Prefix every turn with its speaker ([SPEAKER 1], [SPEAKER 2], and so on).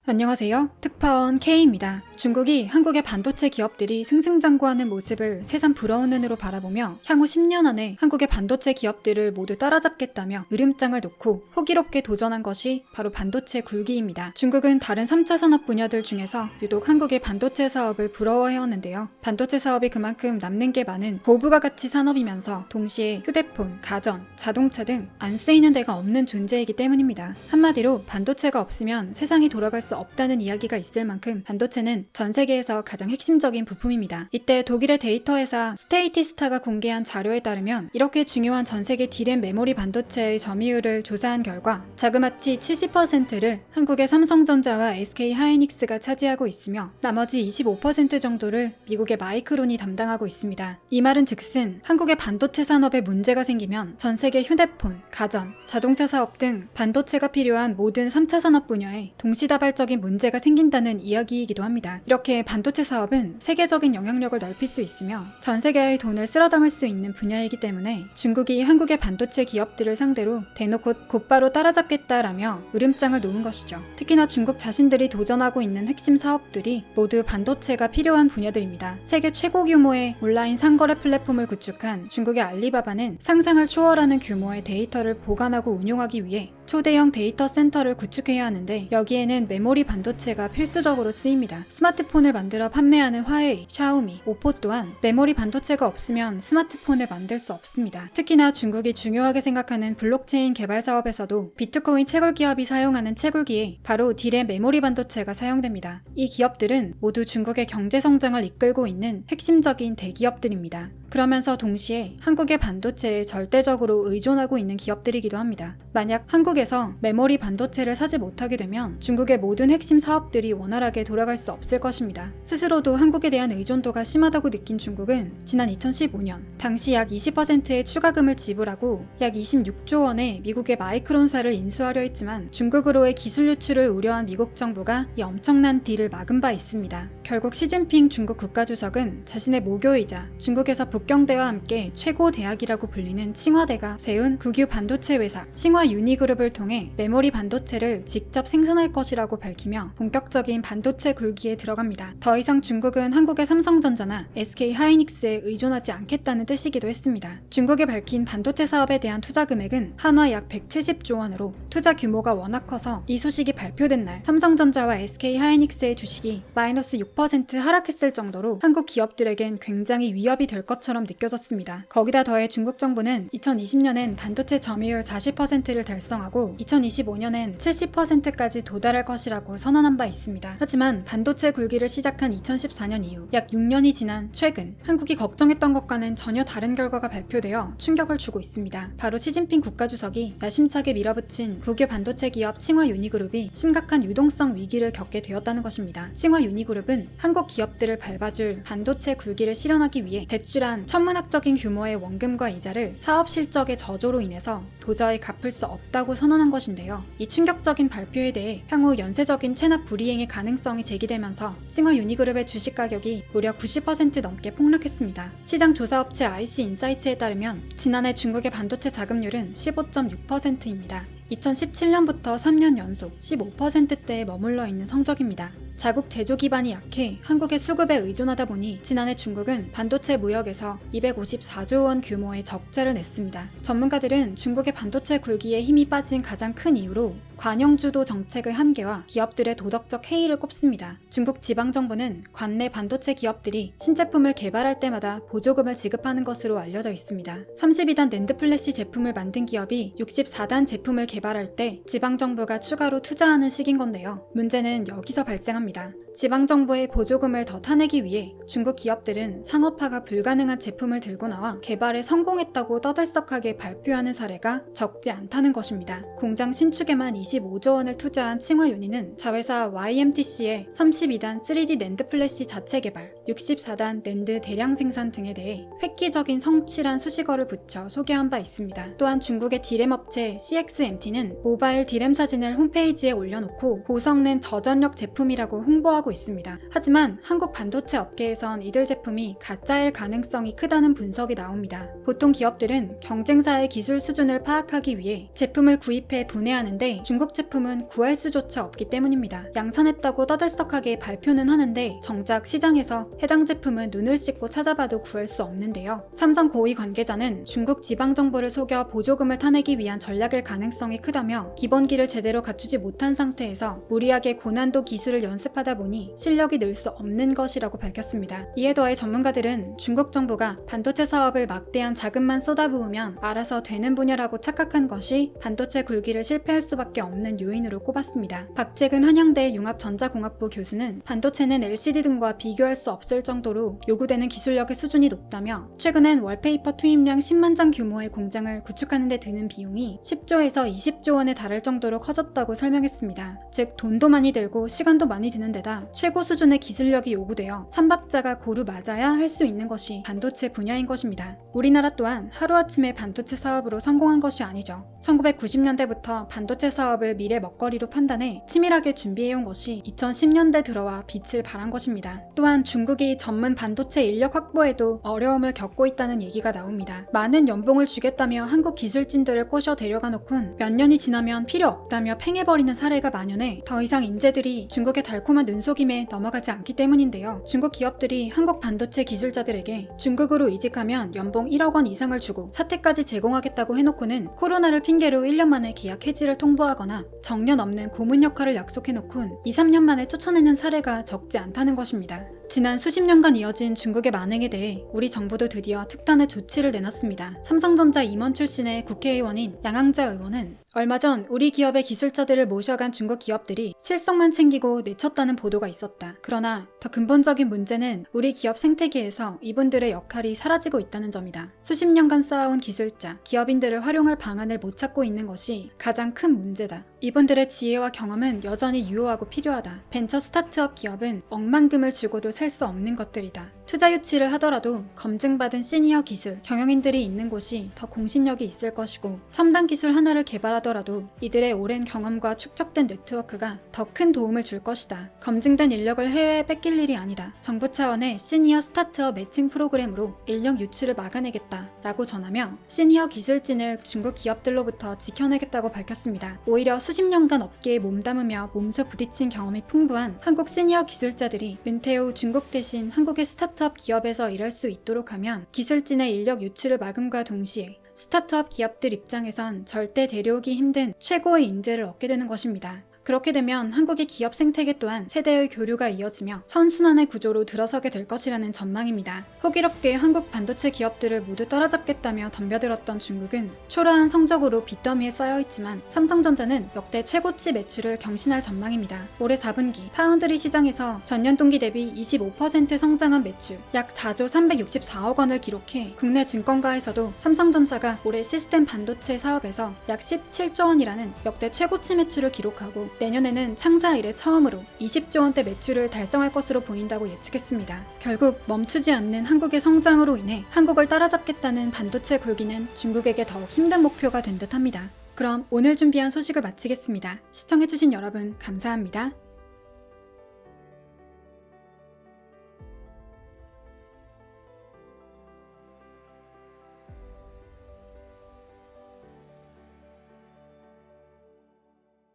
[SPEAKER 1] 안녕하세요. 특파원 K입니다. 중국이 한국의 반도체 기업들이 승승장구하는 모습을 새삼 부러운 눈으로 바라보며 향후 10년 안에 한국의 반도체 기업들을 모두 따라잡겠다며 으름장을 놓고 호기롭게 도전한 것이 바로 반도체 굴기입니다. 중국은 다른 3차 산업 분야들 중에서 유독 한국의 반도체 사업을 부러워해왔는데요. 반도체 사업이 그만큼 남는 게 많은 고부가 가치 산업이면서 동시에 휴대폰, 가전, 자동차 등 안 쓰이는 데가 없는 존재이기 때문입니다. 한마디로 반도체가 없으면 세상이 돌아갈 수 없다는 이야기가 있을 만큼 반도체는 전 세계에서 가장 핵심적인 부품입니다. 이때 독일의 데이터 회사 스테이티스타가 공개한 자료에 따르면 이렇게 중요한 전 세계 D램 메모리 반도체의 점유율을 조사한 결과 자그마치 70%를 한국의 삼성전자와 SK하이닉스가 차지하고 있으며 나머지 25% 정도를 미국의 마이크론이 담당하고 있습니다. 이 말은 즉슨 한국의 반도체 산업에 문제가 생기면 전 세계 휴대폰, 가전, 자동차 사업 등 반도체가 필요한 모든 3차 산업 분야에 동시다발적인 문제가 생긴다는 이야기이기도 합니다. 이렇게 반도체 사업은 세계적인 영향력을 넓힐 수 있으며 전 세계의 돈을 쓸어 담을 수 있는 분야이기 때문에 중국이 한국의 반도체 기업들을 상대로 대놓고 곧바로 따라잡겠다라며 으름장을 놓은 것이죠. 특히나 중국 자신들이 도전하고 있는 핵심 사업들이 모두 반도체가 필요한 분야들입니다. 세계 최고 규모의 온라인 상거래 플랫폼을 구축한 중국의 알리바바는 상상을 초월하는 규모의 데이터를 보관하고 운용하기 위해 초대형 데이터 센터를 구축해야 하는데 여기에는 메모리 반도체가 필수적으로 쓰입니다. 스마트폰을 만들어 판매하는 화웨이, 샤오미, 오포 또한 메모리 반도체가 없으면 스마트폰을 만들 수 없습니다. 특히나 중국이 중요하게 생각하는 블록체인 개발 사업에서도 비트코인 채굴 기업이 사용하는 채굴기에 바로 D램 메모리 반도체가 사용됩니다. 이 기업들은 모두 중국의 경제 성장을 이끌고 있는 핵심적인 대기업들입니다. 그러면서 동시에 한국의 반도체에 절대적으로 의존하고 있는 기업들이기도 합니다. 만약 한국에서 메모리 반도체를 사지 못하게 되면 중국의 모든 핵심 사업들이 원활하게 돌아갈 수 없을 것입니다. 스스로도 한국에 대한 의존도가 심하다고 느낀 중국은 지난 2015년 당시 약 20%의 추가금을 지불하고 약 26조 원의 미국의 마이크론사를 인수하려 했지만 중국으로의 기술 유출을 우려한 미국 정부가 이 엄청난 딜을 막은 바 있습니다. 결국 시진핑 중국 국가주석은 자신의 모교이자 중국에서 북경대와 함께 최고 대학이라고 불리는 칭화대가 세운 국유 반도체 회사 칭화유니그룹을 통해 메모리 반도체를 직접 생산할 것이라고 밝히며 본격적인 반도체 굴기에 들어갑니다. 더 이상 중국은 한국의 삼성전자나 SK하이닉스에 의존하지 않겠다는 뜻이기도 했습니다. 중국이 밝힌 반도체 사업에 대한 투자 금액은 한화 약 170조 원으로 투자 규모가 워낙 커서 이 소식이 발표된 날 삼성전자와 SK하이닉스의 주식이 마이너스 6% 하락했을 정도로 한국 기업들에겐 굉장히 위협이 될 것처럼 느껴졌습니다. 거기다 더해 중국 정부는 2020년엔 반도체 점유율 40%를 달성하고 2025년엔 70%까지 도달할 것이라고 선언한 바 있습니다. 하지만 반도체 굴기를 시작한 2014년 이후 약 6년이 지난 최근 한국이 걱정했던 것과는 전혀 다른 결과가 발표되어 충격을 주고 있습니다. 바로 시진핑 국가주석이 야심차게 밀어붙인 국유 반도체 기업 칭화유니그룹이 심각한 유동성 위기를 겪게 되었다는 것입니다. 칭화유니그룹은 한국 기업들을 밟아줄 반도체 굴기를 실현하기 위해 대출한 천문학적인 규모의 원금과 이자를 사업 실적의 저조로 인해서 도저히 갚을 수 없다고 선언한 것인데요. 이 충격적인 발표에 대해 향후 연쇄적인 체납 불이행의 가능성이 제기되면서 칭화유니그룹의 주식 가격이 무려 90% 넘게 폭락했습니다. 시장 조사업체 IC인사이츠에 따르면 지난해 중국의 반도체 자금률은 15.6%입니다. 2017년부터 3년 연속 15%대에 머물러 있는 성적입니다. 자국 제조 기반이 약해 한국의 수급에 의존하다 보니 지난해 중국은 반도체 무역에서 254조 원 규모의 적자를 냈습니다. 전문가들은 중국의 반도체 굴기에 힘이 빠진 가장 큰 이유로 관영주도 정책의 한계와 기업들의 도덕적 해이를 꼽습니다. 중국 지방정부는 관내 반도체 기업들이 신제품을 개발할 때마다 보조금을 지급하는 것으로 알려져 있습니다. 32단 낸드 플래시 제품을 만든 기업이 64단 제품을 개발할 때 지방정부가 추가로 투자하는 식인 건데요. 문제는 여기서 발생합니다. 지방정부의 보조금을 더 타내기 위해 중국 기업들은 상업화가 불가능한 제품을 들고 나와 개발에 성공했다고 떠들썩하게 발표하는 사례가 적지 않다는 것입니다. 공장 신축에만 25조 원을 투자한 칭화유니는 자회사 YMTC의 32단 3D 낸드 플래시 자체 개발, 64단 낸드 대량 생산 등에 대해 획기적인 성취란 수식어를 붙여 소개한 바 있습니다. 또한 중국의 D램 업체 CXMT는 모바일 D램 사진을 홈페이지에 올려놓고 고성능 저전력 제품이라고 홍보하고 있습니다. 하지만 한국 반도체 업계에선 이들 제품이 가짜일 가능성이 크다는 분석이 나옵니다. 보통 기업들은 경쟁사의 기술 수준을 파악하기 위해 제품을 구입해 분해하는데 중국 제품은 구할 수조차 없기 때문입니다. 양산했다고 떠들썩하게 발표는 하는데 정작 시장에서 해당 제품은 눈을 씻고 찾아봐도 구할 수 없는데요. 삼성 고위 관계자는 중국 지방 정부를 속여 보조금을 타내기 위한 전략일 가능성이 크다며 기본기를 제대로 갖추지 못한 상태에서 무리하게 고난도 기술을 연습하다 보니 실력이 늘 수 없는 것이라고 밝혔습니다. 이에 더해 전문가들은 중국 정부가 반도체 사업을 막대한 자금만 쏟아부으면 알아서 되는 분야라고 착각한 것이 반도체 굴기를 실패할 수밖에 없는 요인으로 꼽았습니다. 박재근 한양대 융합전자공학부 교수는 반도체는 LCD 등과 비교할 수 없을 정도로 요구되는 기술력의 수준이 높다며 최근엔 월페이퍼 투입량 10만 장 규모의 공장을 구축하는 데 드는 비용이 10조에서 20조 원에 달할 정도로 커졌다고 설명했습니다. 즉 돈도 많이 들고 시간도 많이 드는 데다 최고 수준의 기술력이 요구되어 삼박자가 고루 맞아야 할 수 있는 것이 반도체 분야인 것입니다. 우리나라 또한 하루아침에 반도체 사업으로 성공한 것이 아니죠. 1990년대부터 반도체 사업을 미래 먹거리로 판단해 치밀하게 준비해온 것이 2010년대 들어와 빛을 발한 것입니다. 또한 중국이 전문 반도체 인력 확보에도 어려움을 겪고 있다는 얘기가 나옵니다. 많은 연봉을 주겠다며 한국 기술진들을 꼬셔 데려가 놓곤 몇 년이 지나면 필요 없다며 팽해버리는 사례가 만연해 더 이상 인재들이 중국의 달콤한 눈속임에 넘어가지 않기 때문인데요. 중국 기업들이 한국 반도체 기술자들에게 중국으로 이직하면 연봉 1억 원 이상을 주고 사택까지 제공하겠다고 해놓고는 코로나를 핑계로 1년 만에 계약 해지를 통보하거나 정년 없는 고문 역할을 약속해놓곤 2, 3년 만에 쫓아내는 사례가 적지 않다는 것입니다. 지난 수십 년간 이어진 중국의 만행에 대해 우리 정부도 드디어 특단의 조치를 내놨습니다. 삼성전자 임원 출신의 국회의원인 양항자 의원은 얼마 전 우리 기업의 기술자들을 모셔간 중국 기업들이 실속만 챙기고 내쳤다는 보도가 있었다. 그러나 더 근본적인 문제는 우리 기업 생태계에서 이분들의 역할이 사라지고 있다는 점이다. 수십 년간 쌓아온 기술자, 기업인들을 활용할 방안을 못 찾고 있는 것이 가장 큰 문제다. 이분들의 지혜와 경험은 여전히 유효하고 필요하다. 벤처 스타트업 기업은 억만금을 주고도 살 수 없는 것들이다. 투자 유치를 하더라도 검증받은 시니어 기술, 경영인들이 있는 곳이 더 공신력이 있을 것이고 첨단 기술 하나를 개발하더라도 이들의 오랜 경험과 축적된 네트워크가 더 큰 도움을 줄 것이다. 검증된 인력을 해외에 뺏길 일이 아니다. 정부 차원의 시니어 스타트업 매칭 프로그램으로 인력 유출을 막아내겠다 라고 전하며 시니어 기술진을 중국 기업들로부터 지켜내겠다고 밝혔습니다. 오히려 수십 년간 업계에 몸담으며 몸소 부딪힌 경험이 풍부한 한국 시니어 기술자들이 은퇴 후 중국 대신 한국의 스타트업 기업에서 일할 수 있도록 하면 기술진의 인력 유출을 막음과 동시에 스타트업 기업들 입장에선 절대 데려오기 힘든 최고의 인재를 얻게 되는 것입니다. 그렇게 되면 한국의 기업 생태계 또한 세대의 교류가 이어지며 선순환의 구조로 들어서게 될 것이라는 전망입니다. 호기롭게 한국 반도체 기업들을 모두 따라잡겠다며 덤벼들었던 중국은 초라한 성적으로 빚더미에 쌓여있지만 삼성전자는 역대 최고치 매출을 경신할 전망입니다. 올해 4분기 파운드리 시장에서 전년 동기 대비 25% 성장한 매출 약 4조 364억 원을 기록해 국내 증권가에서도 삼성전자가 올해 시스템 반도체 사업에서 약 17조 원이라는 역대 최고치 매출을 기록하고 내년에는 창사 이래 처음으로 20조 원대 매출을 달성할 것으로 보인다고 예측했습니다. 결국 멈추지 않는 한국의 성장으로 인해 한국을 따라잡겠다는 반도체 굴기는 중국에게 더욱 힘든 목표가 된 듯합니다. 그럼 오늘 준비한 소식을 마치겠습니다. 시청해주신 여러분 감사합니다.